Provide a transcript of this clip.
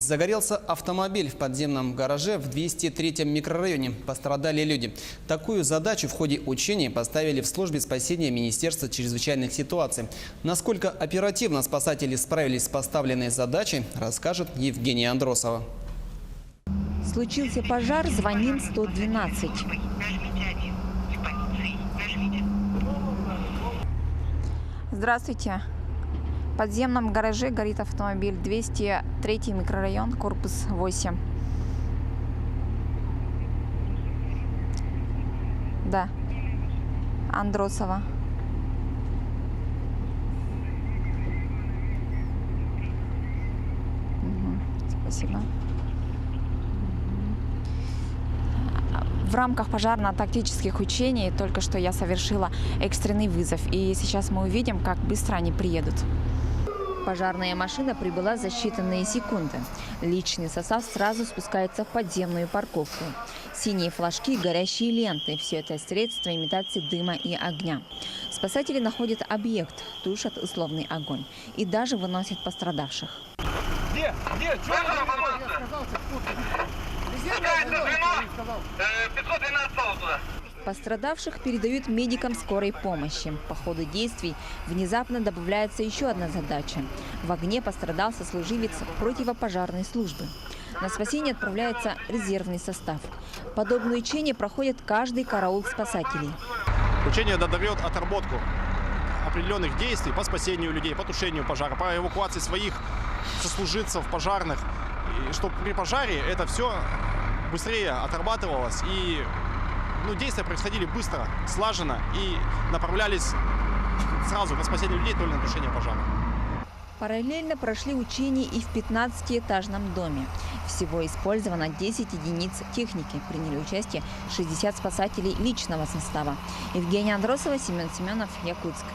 Загорелся автомобиль в подземном гараже в 203-м микрорайоне. Пострадали люди. Такую задачу в ходе учений поставили в службе спасения Министерства чрезвычайных ситуаций. Насколько оперативно спасатели справились с поставленной задачей, расскажет Евгения Андросова. Случился пожар, звоним 112. Здравствуйте. В подземном гараже горит автомобиль. 203 микрорайон, корпус 8. Да. Андросова. Спасибо. В рамках пожарно-тактических учений только что я совершила экстренный вызов. И сейчас мы увидим, как быстро они приедут. Пожарная машина прибыла за считанные секунды. Личный состав сразу спускается в подземную парковку. Синие флажки, горящие ленты – все это средства имитации дыма и огня. Спасатели находят объект, тушат условный огонь и даже выносят пострадавших. Где? Что я сказал? 512 туда. Пострадавших передают медикам скорой помощи. По ходу действий внезапно добавляется еще одна задача. В огне пострадал сослуживец противопожарной службы. На спасение отправляется резервный состав. Подобные учения проходят каждый караул спасателей. Учение дает отработку определенных действий по спасению людей, по тушению пожара, по эвакуации своих сослуживцев пожарных. И чтобы при пожаре это все быстрее отрабатывалось и действия происходили быстро, слаженно и направлялись сразу на спасение людей, то ли на тушение пожара. Параллельно прошли учения и в 15-этажном доме. Всего использовано 10 единиц техники. Приняли участие 60 спасателей личного состава. Евгения Андросова, Семен Семенов, Якутск.